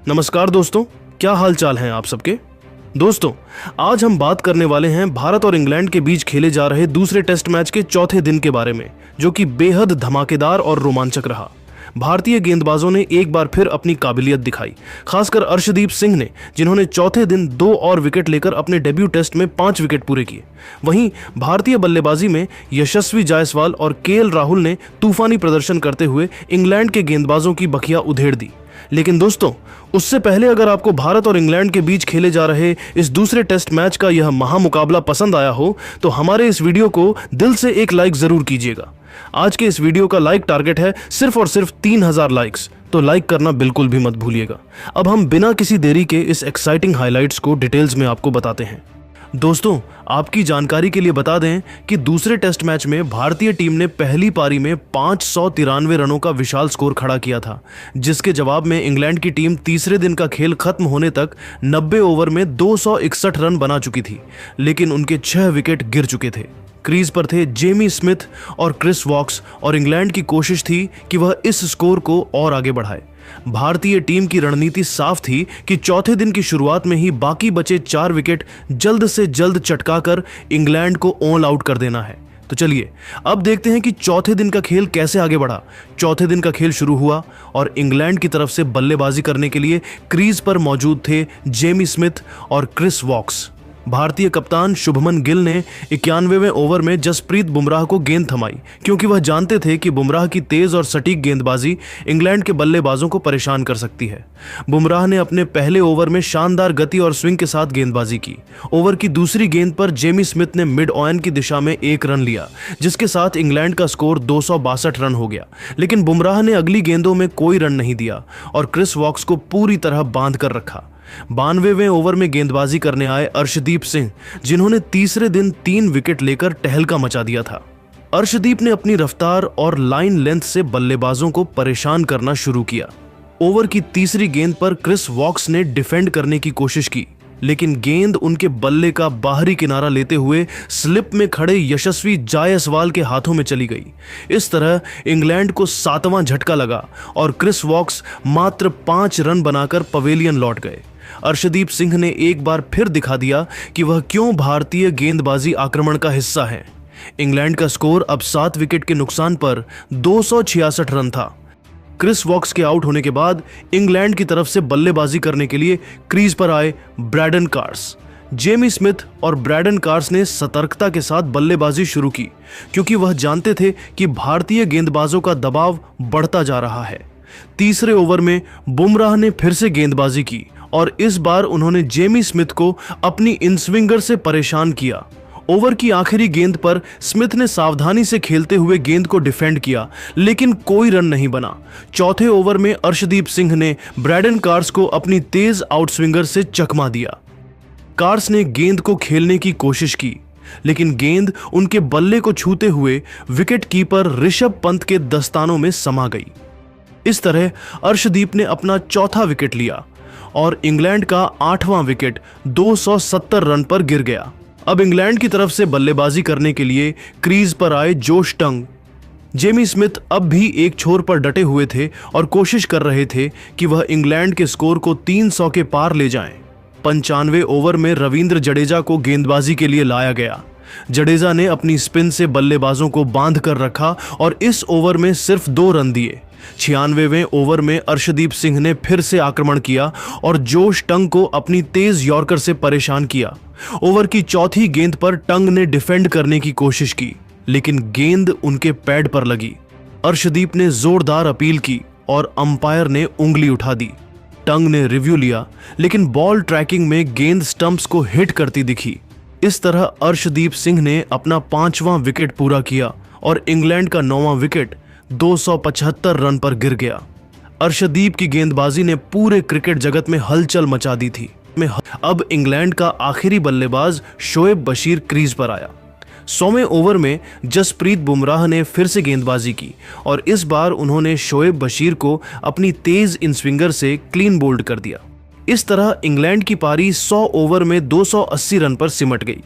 नमस्कार दोस्तों, क्या हाल चाल हैं आप सबके। दोस्तों, आज हम बात करने वाले हैं भारत और इंग्लैंड के बीच खेले जा रहे दूसरे टेस्ट मैच के चौथे दिन के बारे में, जो कि बेहद धमाकेदार और रोमांचक रहा। भारतीय गेंदबाजों ने एक बार फिर अपनी काबिलियत दिखाई, खासकर अर्शदीप सिंह ने, जिन्होंने चौथे दिन 2 और विकेट लेकर अपने डेब्यू टेस्ट में 5 विकेट पूरे किए। वहीं भारतीय बल्लेबाजी में यशस्वी जायसवाल और केएल राहुल ने तूफानी प्रदर्शन करते हुए इंग्लैंड के गेंदबाजों की बखिया उधेड़ दी। लेकिन दोस्तों, उससे पहले अगर आपको भारत और इंग्लैंड के बीच खेले जा रहे इस दूसरे टेस्ट मैच का यह महामुकाबला पसंद आया हो तो हमारे इस वीडियो को दिल से एक लाइक जरूर कीजिएगा। आज के इस वीडियो का लाइक टारगेट है सिर्फ और सिर्फ 3000 लाइक्स, तो लाइक करना बिल्कुल भी मत भूलिएगा। अब हम बिना किसी देरी के इस एक्साइटिंग हाइलाइट्स को डिटेल्स में आपको बताते हैं। दोस्तों, आपकी जानकारी के लिए बता दें कि दूसरे टेस्ट मैच में भारतीय टीम ने पहली पारी में 593 रनों का विशाल स्कोर खड़ा किया था, जिसके जवाब में इंग्लैंड की टीम तीसरे दिन का खेल खत्म होने तक 90 ओवर में 261 रन बना चुकी थी, लेकिन उनके 6 विकेट गिर चुके थे। क्रीज पर थे जेमी स्मिथ और क्रिस वॉक्स और इंग्लैंड की कोशिश थी कि वह इस स्कोर को और आगे बढ़ाए। भारतीय टीम की रणनीति साफ थी कि चौथे दिन की शुरुआत में ही बाकी बचे 4 विकेट जल्द से जल्द चटकाकर इंग्लैंड को ऑल आउट कर देना है। तो चलिए अब देखते हैं कि चौथे दिन का खेल कैसे आगे बढ़ा। चौथे दिन का खेल शुरू हुआ और इंग्लैंड की तरफ से बल्लेबाजी करने के लिए क्रीज पर मौजूद थे जेमी स्मिथ और क्रिस वॉक्स। भारतीय कप्तान शुभमन गिल ने 91वें ओवर में जसप्रीत बुमराह को गेंद थमाई, क्योंकि वह जानते थे कि बुमराह की तेज और सटीक गेंदबाजी इंग्लैंड के बल्लेबाजों को परेशान कर सकती है। बुमराह ने अपने पहले ओवर में शानदार गति और स्विंग के साथ गेंदबाजी की। ओवर की दूसरी गेंद पर जेमी स्मिथ ने मिड ऑन की दिशा में 1 रन लिया, जिसके साथ इंग्लैंड का स्कोर 262 रन हो गया। लेकिन बुमराह ने अगली गेंदों में कोई रन नहीं दिया और क्रिस वॉक्स को पूरी तरह बांध कर रखा। 92वें ओवर में गेंदबाजी करने आए अर्शदीप सिंह, जिन्होंने तीसरे दिन 3 विकेट लेकर टहलका मचा दिया था। अर्शदीप ने अपनी रफ्तार और लाइन लेंथ से बल्लेबाजों को परेशान करना शुरू किया। ओवर की तीसरी गेंद पर क्रिस वॉक्स ने डिफेंड करने की कोशिश की, लेकिन गेंद उनके बल्ले का बाहरी किनारा लेते हुए स्लिप में खड़े यशस्वी जायसवाल के हाथों में चली गई। इस तरह इंग्लैंड को 7वां झटका लगा और क्रिस वॉक्स मात्र 5 रन बनाकर पवेलियन लौट गए। अर्शदीप सिंह ने एक बार फिर दिखा दिया कि वह क्यों भारतीय गेंदबाजी आक्रमण का हिस्सा है। इंग्लैंड का स्कोर अब 7 विकेट के नुकसान पर 266 रन था। क्रिस वॉक्स के आउट होने के बाद इंग्लैंड की तरफ से बल्लेबाजी करने के लिए क्रीज पर आए ब्रैडन कार्स। जेमी स्मिथ और ब्रैडन कार्स ने सतर्कता के साथ बल्लेबाजी शुरू की, क्योंकि वह जानते थे कि भारतीय गेंदबाजों का दबाव बढ़ता जा रहा है। तीसरे ओवर में बुमराह ने फिर से गेंदबाजी की और इस बार उन्होंने जेमी स्मिथ को अपनी इनस्विंगर से परेशान किया। ओवर की आखिरी गेंद पर स्मिथ ने सावधानी से खेलते हुए गेंद को डिफेंड किया, लेकिन कोई रन नहीं बना। चौथे ओवर में अर्शदीप सिंह ने ब्रैडन कार्स को अपनी तेज आउटस्विंगर से चकमा दिया। कार्स ने गेंद को खेलने की कोशिश की, लेकिन गेंद उनके बल्ले को छूते हुए विकेट कीपर ऋषभ पंत के दस्तानों में समा गई। इस तरह अर्शदीप ने अपना चौथा विकेट लिया और इंग्लैंड का 8वां विकेट 270 रन पर गिर गया। अब इंग्लैंड की तरफ से बल्लेबाजी करने के लिए क्रीज पर आए जोश टंग। जेमी स्मिथ अब भी एक छोर पर डटे हुए थे और कोशिश कर रहे थे कि वह इंग्लैंड के स्कोर को 300 के पार ले जाएं। 95वें ओवर में रविंद्र जडेजा को गेंदबाजी के लिए लाया गया। जडेजा ने अपनी स्पिन से बल्लेबाजों को बांध कर रखा और इस ओवर में सिर्फ 2 रन दिए। 96वें ओवर में अर्शदीप सिंह ने फिर से आक्रमण किया और जोश टंग को अपनी तेज यॉर्कर से परेशान किया। ओवर की चौथी गेंद पर टंग ने डिफेंड करने की कोशिश की, लेकिन गेंद उनके पैड पर लगी। अर्शदीप ने जोरदार अपील की और अंपायर ने उंगली उठा दी। टंग ने रिव्यू लिया, लेकिन बॉल ट्रैकिंग में गेंद स्टंप्स को हिट करती दिखी। इस तरह अर्शदीप सिंह ने अपना 5वां विकेट पूरा किया और इंग्लैंड का 9वां विकेट 275 रन पर गिर गया। अर्शदीप की गेंदबाजी ने पूरे क्रिकेट जगत में हलचल मचा दी थी। अब इंग्लैंड का आखिरी बल्लेबाज शोएब बशीर क्रीज पर आया। 100वें ओवर में जसप्रीत बुमराह ने फिर से गेंदबाजी की और इस बार उन्होंने शोएब बशीर को अपनी तेज इनस्विंगर से क्लीन बोल्ड कर दिया। इस तरह इंग्लैंड की पारी 100 ओवर में 280 रन पर सिमट गई।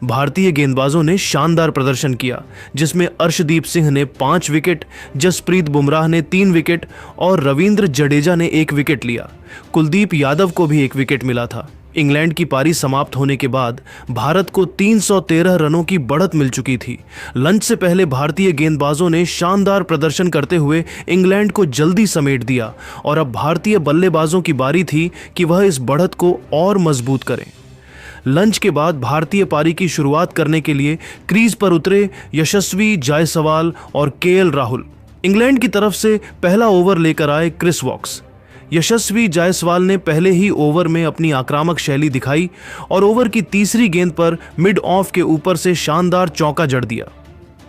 भारतीय गेंदबाजों ने शानदार प्रदर्शन किया, जिसमें अर्शदीप सिंह ने 5 विकेट, जसप्रीत बुमराह ने 3 विकेट और रविंद्र जडेजा ने 1 विकेट लिया। कुलदीप यादव को भी 1 विकेट मिला था। इंग्लैंड की पारी समाप्त होने के बाद भारत को 313 रनों की बढ़त मिल चुकी थी। लंच से पहले भारतीय गेंदबाजों ने शानदार प्रदर्शन करते हुए इंग्लैंड को जल्दी समेट दिया और अब भारतीय बल्लेबाजों की बारी थी कि वह इस बढ़त को और मजबूत करें। लंच के बाद भारतीय पारी की शुरुआत करने के लिए क्रीज पर उतरे यशस्वी जायसवाल और केएल राहुल। इंग्लैंड की तरफ से पहला ओवर लेकर आए क्रिस वॉक्स। यशस्वी जायसवाल ने पहले ही ओवर में अपनी आक्रामक शैली दिखाई और ओवर की तीसरी गेंद पर मिड ऑफ के ऊपर से शानदार चौका जड़ दिया।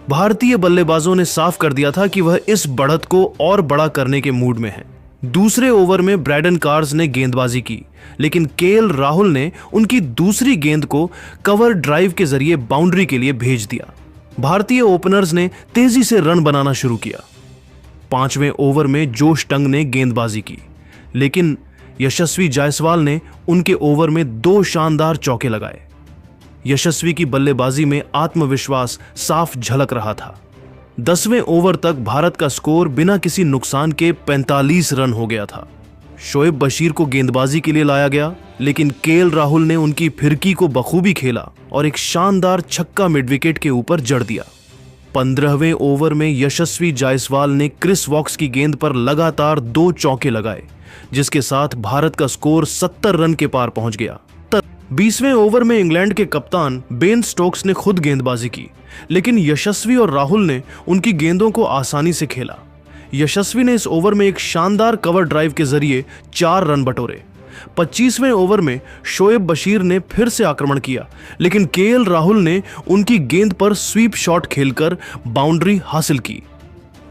भारतीय बल्लेबाजों ने साफ कर दिया था कि वह इस बढ़त को और बड़ा करने के मूड में है। दूसरे ओवर में ब्रैडन कार्स ने गेंदबाजी की, लेकिन केएल राहुल ने उनकी दूसरी गेंद को कवर ड्राइव के जरिए बाउंड्री के लिए भेज दिया। भारतीय ओपनर्स ने तेजी से रन बनाना शुरू किया। 5वें ओवर में जोश टंग ने गेंदबाजी की, लेकिन यशस्वी जायसवाल ने उनके ओवर में 2 शानदार चौके लगाए। यशस्वी की बल्लेबाजी में आत्मविश्वास साफ झलक रहा था। 10वें ओवर तक भारत का स्कोर बिना किसी नुकसान के 45 रन हो गया था। शोएब बशीर को गेंदबाजी के लिए लाया गया, लेकिन केएल राहुल ने उनकी फिरकी को बखूबी खेला और एक शानदार छक्का मिड विकेट के ऊपर जड़ दिया। 15वें ओवर में यशस्वी जायसवाल ने क्रिस वॉक्स की गेंद पर लगातार 2 चौके लगाए, जिसके साथ भारत का स्कोर 70 रन के पार पहुंच गया। 20वें ओवर में इंग्लैंड के कप्तान बेन स्टोक्स ने खुद गेंदबाजी की, लेकिन यशस्वी और राहुल ने उनकी गेंदों को आसानी से खेला। यशस्वी ने इस ओवर में एक शानदार कवर ड्राइव के जरिए 4 रन बटोरे। 25वें ओवर में शोएब बशीर ने फिर से आक्रमण किया, लेकिन केएल राहुल ने उनकी गेंद पर स्वीप शॉट खेलकर बाउंड्री हासिल की।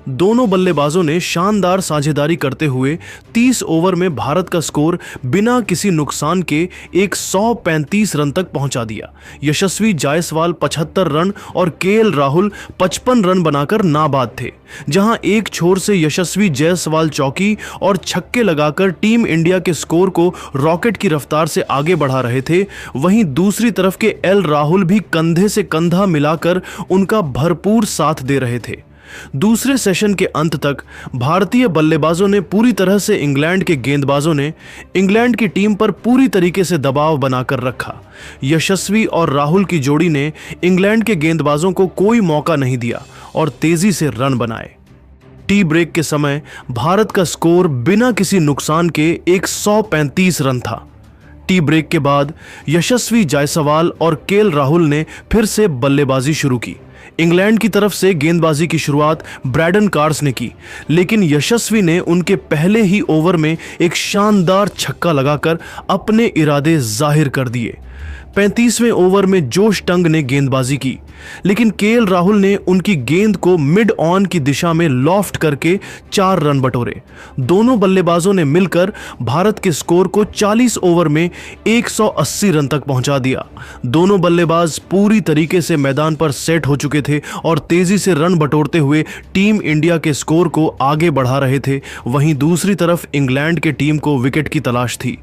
दोनों बल्लेबाजों ने शानदार साझेदारी करते हुए 30 ओवर में भारत का स्कोर बिना किसी नुकसान के 135 रन तक पहुंचा दिया। यशस्वी जायसवाल 75 रन और केएल राहुल 55 रन बनाकर नाबाद थे। जहां एक छोर से यशस्वी जायसवाल चौकी और छक्के लगाकर टीम इंडिया के स्कोर को रॉकेट की रफ्तार से आगे बढ़ा रहे थे, वहीं दूसरी तरफ के एल राहुल भी कंधे से कंधा मिलाकर उनका भरपूर साथ दे रहे थे। दूसरे सेशन के अंत तक भारतीय बल्लेबाजों ने पूरी तरह से इंग्लैंड के गेंदबाजों ने इंग्लैंड की टीम पर पूरी तरीके से दबाव बनाकर रखा। यशस्वी और राहुल की जोड़ी ने इंग्लैंड के गेंदबाजों को कोई मौका नहीं दिया और तेजी से रन बनाए। टी ब्रेक के समय भारत का स्कोर बिना किसी नुकसान के 135 रन था। टी ब्रेक के बाद यशस्वी जायसवाल और केएल राहुल ने फिर से बल्लेबाजी शुरू की। इंग्लैंड की तरफ से गेंदबाजी की शुरुआत ब्रैडन कार्स ने की, लेकिन यशस्वी ने उनके पहले ही ओवर में एक शानदार छक्का लगाकर अपने इरादे जाहिर कर दिए। 35वें ओवर में जोश टंग ने गेंदबाजी की, लेकिन केएल राहुल ने उनकी गेंद को मिड ऑन की दिशा में लॉफ्ट करके 4 रन बटोरे। दोनों बल्लेबाजों ने मिलकर भारत के स्कोर को 40 ओवर में 180 रन तक पहुंचा दिया। दोनों बल्लेबाज पूरी तरीके से मैदान पर सेट हो चुके थे और तेजी से रन बटोरते हुए टीम इंडिया के स्कोर को आगे बढ़ा रहे थे। वहीं दूसरी तरफ इंग्लैंड के टीम को विकेट की तलाश थी।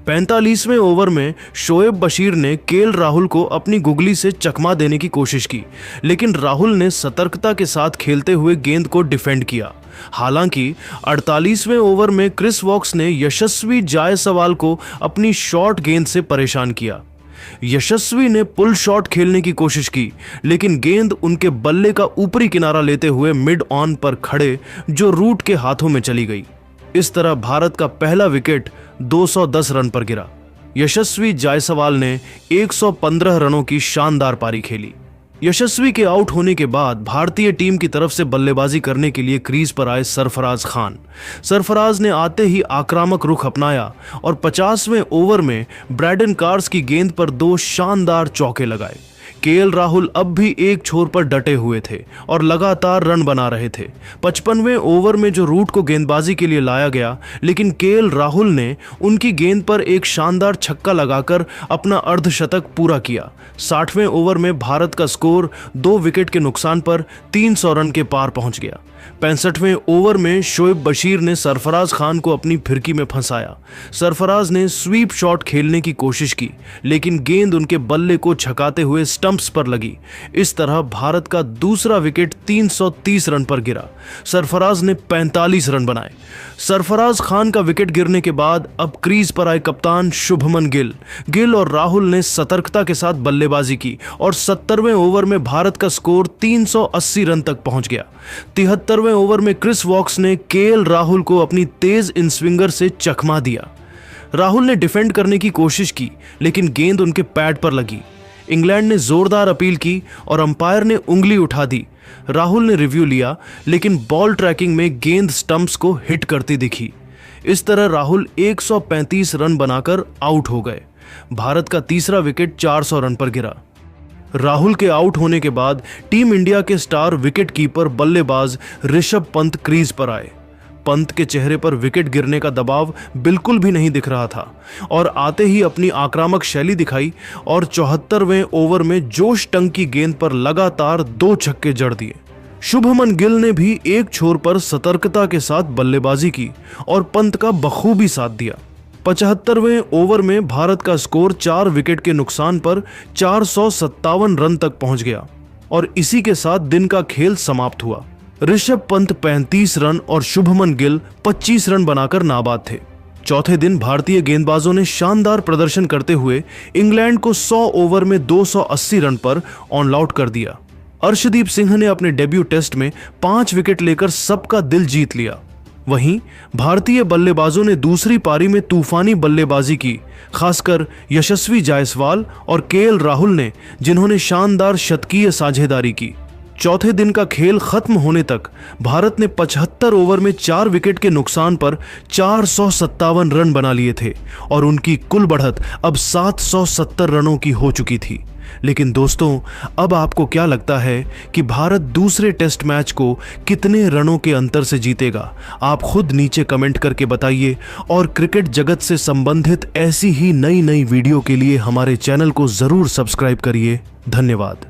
45वें ओवर में शोएब बशीर ने केएल राहुल को अपनी गुगली से चकमा देने की कोशिश की, लेकिन राहुल ने सतर्कता के साथ खेलते हुए गेंद को डिफेंड किया। हालांकि 48वें ओवर में क्रिस वॉक्स ने यशस्वी जायसवाल को अपनी शॉर्ट गेंद से परेशान किया। यशस्वी ने पुल शॉट खेलने की कोशिश की, लेकिन गेंद उनके बल्ले का ऊपरी किनारा लेते हुए मिड ऑन पर खड़े जो रूट के हाथों में चली गई। इस तरह भारत का पहला विकेट 210 रन पर गिरा। यशस्वी जायसवाल ने 115 रनों की शानदार पारी खेली। यशस्वी के आउट होने के बाद भारतीय टीम की तरफ से बल्लेबाजी करने के लिए क्रीज पर आए सरफराज खान। सरफराज ने आते ही आक्रामक रुख अपनाया और 50वें ओवर में ब्रैडन कार्स की गेंद पर 2 शानदार चौके लगाए। केएल राहुल अब भी एक छोर पर डटे हुए थे और लगातार रन बना रहे थे। 55वें ओवर में जो रूट को गेंदबाजी के लिए लाया गया, लेकिन केएल राहुल ने उनकी गेंद पर एक शानदार छक्का लगाकर अपना अर्धशतक पूरा किया। 60वें ओवर में भारत का स्कोर 2 विकेट के नुकसान पर 300 रन के पार पहुंच गया। 65वें ओवर में शोएब बशीर ने सरफराज खान को अपनी फिरकी में फंसाया। सरफराज ने स्वीप शॉट खेलने की कोशिश की, लेकिन गेंद उनके बल्ले को छकाते हुए स्टंप्स पर लगी। इस तरह भारत का दूसरा विकेट 330 रन पर गिरा। सरफराज ने 45 रन बनाए। सरफराज खान का विकेट गिरने के बाद अब क्रीज पर आए कप्तान शुभमन गिल और राहुल ने सतर्कता के साथ बल्लेबाजी की और 70वें ओवर में भारत का स्कोर 380 रन तक पहुंच गया। 73वें ओवर में क्रिस वॉक्स ने केएल राहुल को अपनी तेज इन स्विंगर से चकमा दिया। राहुल ने डिफेंड करने की कोशिश की, लेकिन गेंद उनके पैड पर लगी। इंग्लैंड ने जोरदार अपील की और अंपायर ने उंगली उठा दी। राहुल ने रिव्यू लिया, लेकिन बॉल ट्रैकिंग में गेंद स्टंप्स को हिट करती दिखी। इस तरह राहुल 135 रन बनाकर आउट हो गए। भारत का तीसरा विकेट 400 रन पर गिरा। राहुल के आउट होने के बाद टीम इंडिया के स्टार विकेट कीपर बल्लेबाज ऋषभ पंत क्रीज पर आए। पंत के चेहरे पर विकेट गिरने का दबाव बिल्कुल भी नहीं दिख रहा था और आते ही अपनी आक्रामक शैली दिखाई और 74वें ओवर में जोश टंग की गेंद पर लगातार 2 छक्के जड़ दिए। शुभमन गिल ने भी एक छोर पर सतर्कता के साथ बल्लेबाजी की और पंत का बखूबी साथ दिया। 75वें ओवर में भारत का स्कोर 4 विकेट के नुकसान पर 457 रन तक पहुंच गया और इसी के साथ दिन का खेल समाप्त हुआ। ऋषभ पंत 35 रन और शुभमन गिल 25 रन बनाकर नाबाद थे। चौथे दिन भारतीय गेंदबाजों ने शानदार प्रदर्शन करते हुए इंग्लैंड को 100 ओवर में 280 रन पर ऑन आउट कर दिया। अर्शदीप सिंह ने अपने डेब्यू टेस्ट में 5 विकेट लेकर सबका दिल जीत लिया। वहीं भारतीय बल्लेबाजों ने दूसरी पारी में तूफानी बल्लेबाजी की, खासकर यशस्वी जायसवाल और केएल राहुल ने, जिन्होंने शानदार शतकीय साझेदारी की। चौथे दिन का खेल खत्म होने तक भारत ने 75 ओवर में 4 विकेट के नुकसान पर 457 रन बना लिए थे और उनकी कुल बढ़त अब 770 रनों की हो चुकी थी। लेकिन दोस्तों, अब आपको क्या लगता है कि भारत दूसरे टेस्ट मैच को कितने रनों के अंतर से जीतेगा? आप खुद नीचे कमेंट करके बताइए और क्रिकेट जगत से संबंधित ऐसी ही नई वीडियो के लिए हमारे चैनल को जरूर सब्सक्राइब करिए। धन्यवाद।